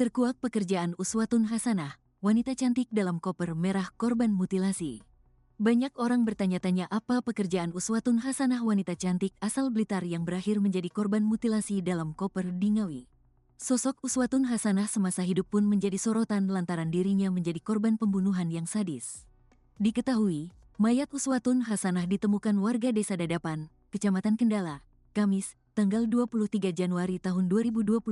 Terkuak pekerjaan uswatun hasanah, wanita cantik dalam koper merah korban mutilasi. Banyak orang bertanya-tanya apa pekerjaan uswatun hasanah wanita cantik asal Blitar yang berakhir menjadi korban mutilasi dalam koper di Ngawi. Sosok uswatun hasanah semasa hidup pun menjadi sorotan lantaran dirinya menjadi korban pembunuhan yang sadis. Diketahui, mayat uswatun hasanah ditemukan warga Desa Dadapan, Kecamatan Kendala, Kamis, tanggal 23 Januari tahun 2025,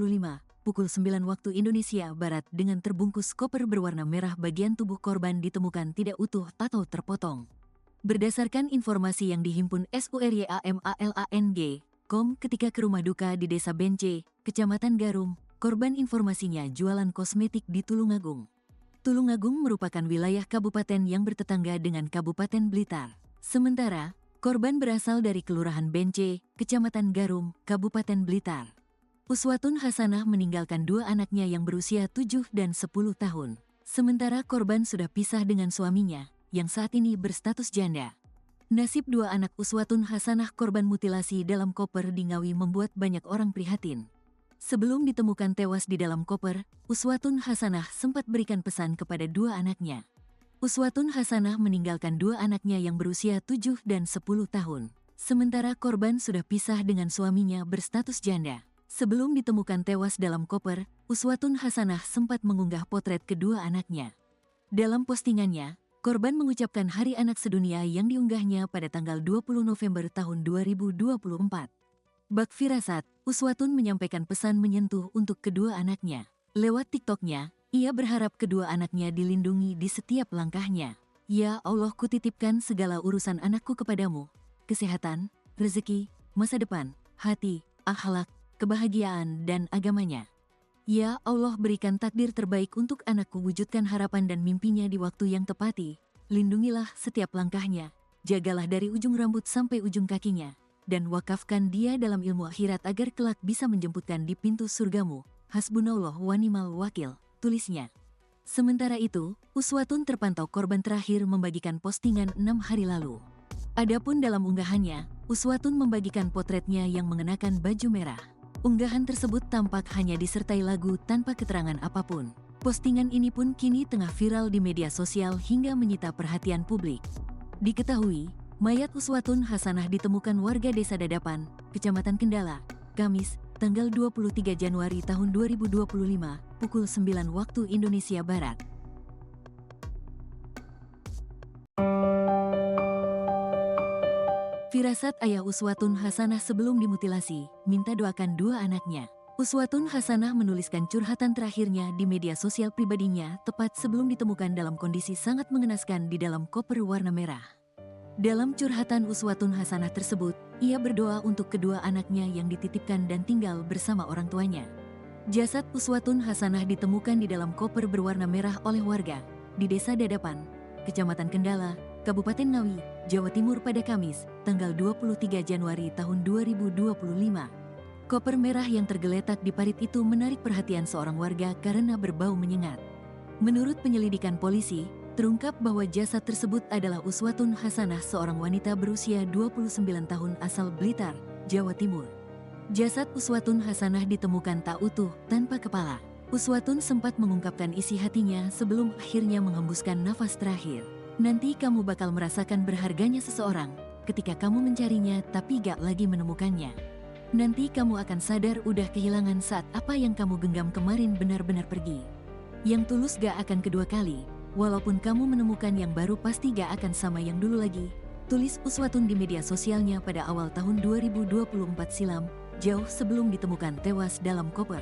pukul 9 waktu Indonesia Barat dengan terbungkus koper berwarna merah. Bagian tubuh korban ditemukan tidak utuh atau terpotong. Berdasarkan informasi yang dihimpun SURYAMALANG.com ketika ke rumah duka di Desa Bence, Kecamatan Garum, korban informasinya jualan kosmetik di Tulungagung. Tulungagung merupakan wilayah kabupaten yang bertetangga dengan Kabupaten Blitar. Sementara, korban berasal dari Kelurahan Bence, Kecamatan Garum, Kabupaten Blitar. Uswatun hasanah meninggalkan dua anaknya yang berusia 7 dan 10 tahun. Sementara korban sudah pisah dengan suaminya, yang saat ini berstatus janda. Nasib dua anak uswatun hasanah korban mutilasi dalam koper di Ngawi membuat banyak orang prihatin. Sebelum ditemukan tewas di dalam koper, uswatun hasanah sempat berikan pesan kepada dua anaknya. Uswatun hasanah meninggalkan dua anaknya yang berusia 7 dan 10 tahun. Sementara korban sudah pisah dengan suaminya berstatus janda. Sebelum ditemukan tewas dalam koper, uswatun hasanah sempat mengunggah potret kedua anaknya. Dalam postingannya, korban mengucapkan Hari Anak Sedunia yang diunggahnya pada tanggal 20 November tahun 2024. Bak Firasat, uswatun menyampaikan pesan menyentuh untuk kedua anaknya. Lewat TikToknya, ia berharap kedua anaknya dilindungi di setiap langkahnya. Ya Allah, kutitipkan segala urusan anakku kepadamu. Kesehatan, rezeki, masa depan, hati, akhlak, kebahagiaan dan agamanya. Ya Allah, berikan takdir terbaik untuk anakku, wujudkan harapan dan mimpinya di waktu yang tepati. Lindungilah setiap langkahnya, jagalah dari ujung rambut sampai ujung kakinya, dan wakafkan dia dalam ilmu akhirat agar kelak bisa menjemputkan di pintu surgamu. Hasbunallah wa ni'mal wakil, tulisnya. Sementara itu, uswatun terpantau korban terakhir membagikan postingan 6 hari lalu. Adapun dalam unggahannya, uswatun membagikan potretnya yang mengenakan baju merah. Unggahan tersebut tampak hanya disertai lagu tanpa keterangan apapun. Postingan ini pun kini tengah viral di media sosial hingga menyita perhatian publik. Diketahui, mayat uswatun hasanah ditemukan warga Desa Dadapan, Kecamatan Kendala, Kamis, tanggal 23 Januari tahun 2025, pukul 9 waktu Indonesia Barat. Firasat ayah uswatun hasanah sebelum dimutilasi, minta doakan dua anaknya. Uswatun hasanah menuliskan curhatan terakhirnya di media sosial pribadinya tepat sebelum ditemukan dalam kondisi sangat mengenaskan di dalam koper warna merah. Dalam curhatan uswatun hasanah tersebut, ia berdoa untuk kedua anaknya yang dititipkan dan tinggal bersama orang tuanya. Jasad uswatun hasanah ditemukan di dalam koper berwarna merah oleh warga di Desa Dadapan, Kecamatan Kendala, Kabupaten Ngawi, Jawa Timur pada Kamis, tanggal 23 Januari tahun 2025. Koper merah yang tergeletak di parit itu menarik perhatian seorang warga karena berbau menyengat. Menurut penyelidikan polisi, terungkap bahwa jasad tersebut adalah uswatun hasanah, seorang wanita berusia 29 tahun asal Blitar, Jawa Timur. Jasad uswatun hasanah ditemukan tak utuh, tanpa kepala. Uswatun sempat mengungkapkan isi hatinya sebelum akhirnya menghembuskan nafas terakhir. Nanti kamu bakal merasakan berharganya seseorang ketika kamu mencarinya tapi gak lagi menemukannya. Nanti kamu akan sadar udah kehilangan saat apa yang kamu genggam kemarin benar-benar pergi. Yang tulus gak akan kedua kali, walaupun kamu menemukan yang baru pasti gak akan sama yang dulu lagi. Tulis uswatun di media sosialnya pada awal tahun 2024 silam, jauh sebelum ditemukan tewas dalam koper.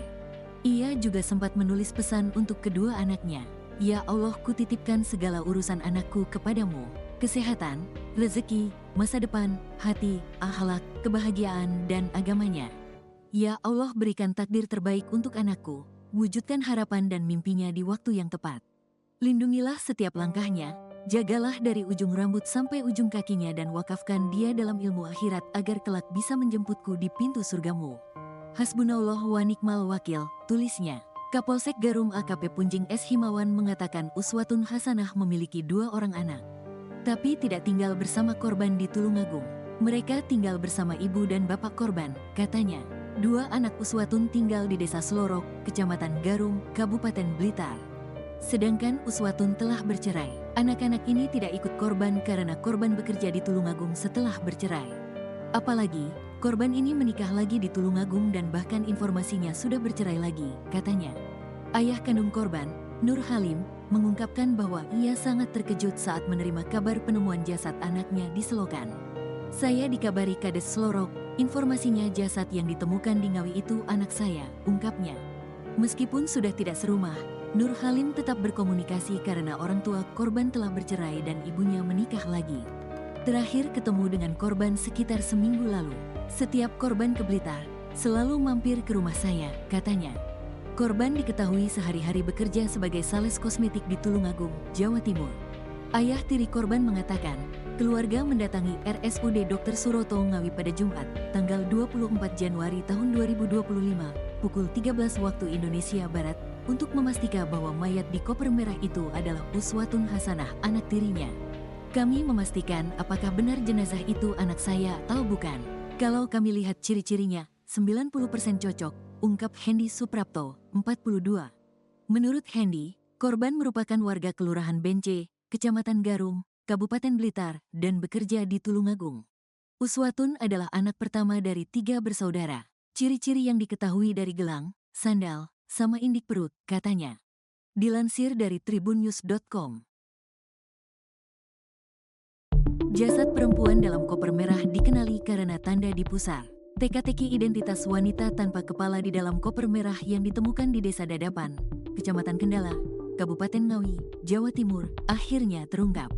Ia juga sempat menulis pesan untuk kedua anaknya. Ya Allah, kutitipkan segala urusan anakku kepadamu. Kesehatan, rezeki, masa depan, hati, akhlak, kebahagiaan, dan agamanya. Ya Allah, berikan takdir terbaik untuk anakku. Wujudkan harapan dan mimpinya di waktu yang tepat. Lindungilah setiap langkahnya, jagalah dari ujung rambut sampai ujung kakinya dan wakafkan dia dalam ilmu akhirat agar kelak bisa menjemputku di pintu surgamu. Hasbunallah wa ni'mal wakil, tulisnya. Kapolsek Garum AKP Punjing S. Himawan mengatakan uswatun hasanah memiliki 2 orang anak. Tapi tidak tinggal bersama korban di Tulungagung. Mereka tinggal bersama ibu dan bapak korban, katanya. Dua anak Uswatun tinggal di Desa Slorok, Kecamatan Garum, Kabupaten Blitar. Sedangkan Uswatun telah bercerai. Anak-anak ini tidak ikut korban karena korban bekerja di Tulungagung setelah bercerai. Apalagi, korban ini menikah lagi di Tulungagung dan bahkan informasinya sudah bercerai lagi, katanya. Ayah kandung korban, Nur Halim, mengungkapkan bahwa ia sangat terkejut saat menerima kabar penemuan jasad anaknya di selokan. Saya dikabari Kades Slorok, informasinya jasad yang ditemukan di Ngawi itu anak saya, ungkapnya. Meskipun sudah tidak serumah, Nur Halim tetap berkomunikasi karena orang tua korban telah bercerai dan ibunya menikah lagi. Terakhir ketemu dengan korban sekitar seminggu lalu. Setiap korban ke Blitar, selalu mampir ke rumah saya, katanya. Korban diketahui sehari-hari bekerja sebagai sales kosmetik di Tulungagung, Jawa Timur. Ayah tiri korban mengatakan, keluarga mendatangi RSUD Dr. Suroto Ngawi pada Jumat, tanggal 24 Januari tahun 2025, pukul 13 waktu Indonesia Barat, untuk memastikan bahwa mayat di koper merah itu adalah Uswatun Hasanah, anak tirinya. Kami memastikan apakah benar jenazah itu anak saya atau bukan. Kalau kami lihat ciri-cirinya, 90% cocok, ungkap Hendy Suprapto, 42. Menurut Hendy, korban merupakan warga Kelurahan Bence, Kecamatan Garum, Kabupaten Blitar, dan bekerja di Tulungagung. Uswatun adalah anak pertama dari 3 bersaudara. Ciri-ciri yang diketahui dari gelang, sandal, sama indik perut, katanya. Dilansir dari tribunnews.com. Jasad perempuan dalam koper merah dikenali karena tanda di pusar. Teka-teki identitas wanita tanpa kepala di dalam koper merah yang ditemukan di Desa Dadapan, Kecamatan Kendala, Kabupaten Ngawi, Jawa Timur, akhirnya terungkap.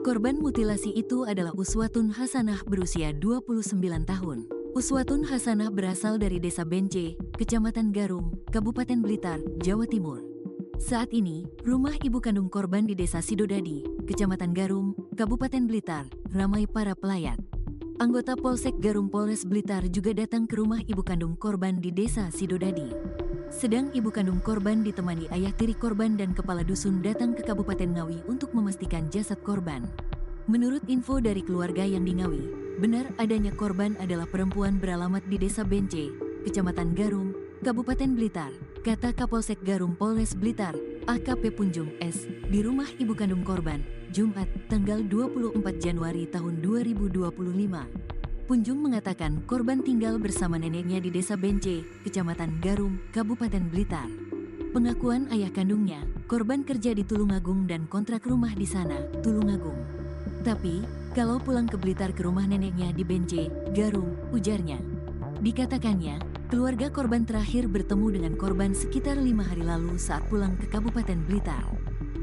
Korban mutilasi itu adalah Uswatun Hasanah berusia 29 tahun. Uswatun Hasanah berasal dari Desa Bence, Kecamatan Garum, Kabupaten Blitar, Jawa Timur. Saat ini, rumah ibu kandung korban di Desa Sidodadi, Kecamatan Garum, Kabupaten Blitar, ramai para pelayat. Anggota Polsek Garum Polres Blitar juga datang ke rumah ibu kandung korban di Desa Sidodadi. Sedang ibu kandung korban ditemani ayah tiri korban dan kepala dusun datang ke Kabupaten Ngawi untuk memastikan jasad korban. Menurut info dari keluarga yang di Ngawi, benar adanya korban adalah perempuan beralamat di Desa Bence, Kecamatan Garum, Kabupaten Blitar, kata Kapolsek Garum Polres Blitar, AKP Punjung S, di rumah ibu kandung korban, Jumat, tanggal 24 Januari tahun 2025. Punjung mengatakan korban tinggal bersama neneknya di Desa Bence, Kecamatan Garum, Kabupaten Blitar. Pengakuan ayah kandungnya, korban kerja di Tulungagung dan kontrak rumah di sana, Tulungagung. Tapi, kalau pulang ke Blitar ke rumah neneknya di Bence, Garum, ujarnya. Dikatakannya, keluarga korban terakhir bertemu dengan korban sekitar 5 hari lalu saat pulang ke Kabupaten Blitar.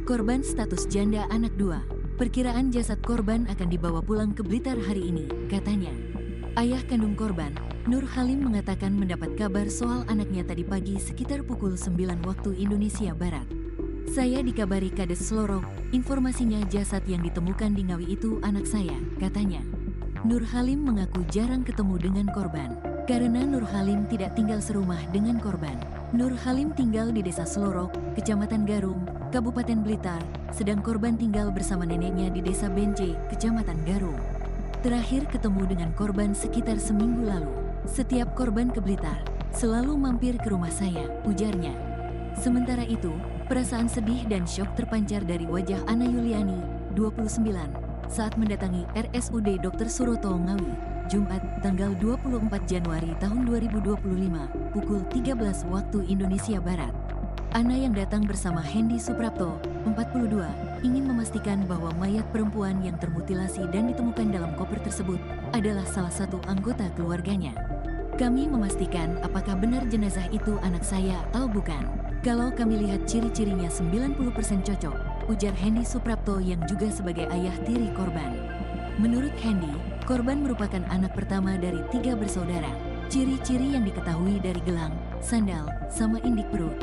Korban status janda anak 2. Perkiraan jasad korban akan dibawa pulang ke Blitar hari ini, katanya. Ayah kandung korban, Nur Halim mengatakan mendapat kabar soal anaknya tadi pagi sekitar pukul 9 waktu Indonesia Barat. Saya dikabari Kades Slorok, informasinya jasad yang ditemukan di Ngawi itu anak saya, katanya. Nur Halim mengaku jarang ketemu dengan korban, karena Nur Halim tidak tinggal serumah dengan korban. Nur Halim tinggal di Desa Slorok, Kecamatan Garum, Kabupaten Blitar, sedang korban tinggal bersama neneknya di Desa Bence, Kecamatan Garum. Terakhir ketemu dengan korban sekitar seminggu lalu. Setiap korban ke Blitar, selalu mampir ke rumah saya, ujarnya. Sementara itu, perasaan sedih dan syok terpancar dari wajah Ana Yuliani, 29, saat mendatangi RSUD Dr. Suroto Ngawi, Jumat, tanggal 24 Januari tahun 2025, pukul 13 waktu Indonesia Barat. Ana yang datang bersama Hendy Suprapto, 42, ingin memastikan bahwa mayat perempuan yang termutilasi dan ditemukan dalam koper tersebut adalah salah satu anggota keluarganya. Kami memastikan apakah benar jenazah itu anak saya atau bukan. Kalau kami lihat ciri-cirinya 90% cocok, ujar Hendy Suprapto yang juga sebagai ayah tiri korban. Menurut Hendy, korban merupakan anak pertama dari 3 bersaudara. Ciri-ciri yang diketahui dari gelang, sandal, sama indik perut.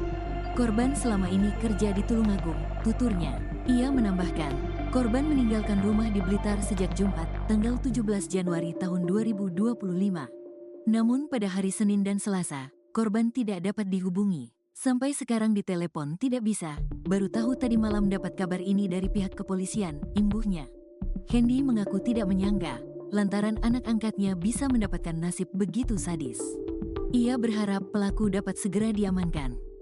Korban selama ini kerja di Tulungagung, tuturnya. Ia menambahkan, korban meninggalkan rumah di Blitar sejak Jumat, tanggal 17 Januari tahun 2025. Namun pada hari Senin dan Selasa, korban tidak dapat dihubungi. Sampai sekarang di telepon tidak bisa, baru tahu tadi malam dapat kabar ini dari pihak kepolisian, imbuhnya. Hendy mengaku tidak menyangka, lantaran anak angkatnya bisa mendapatkan nasib begitu sadis. Ia berharap pelaku dapat segera diamankan.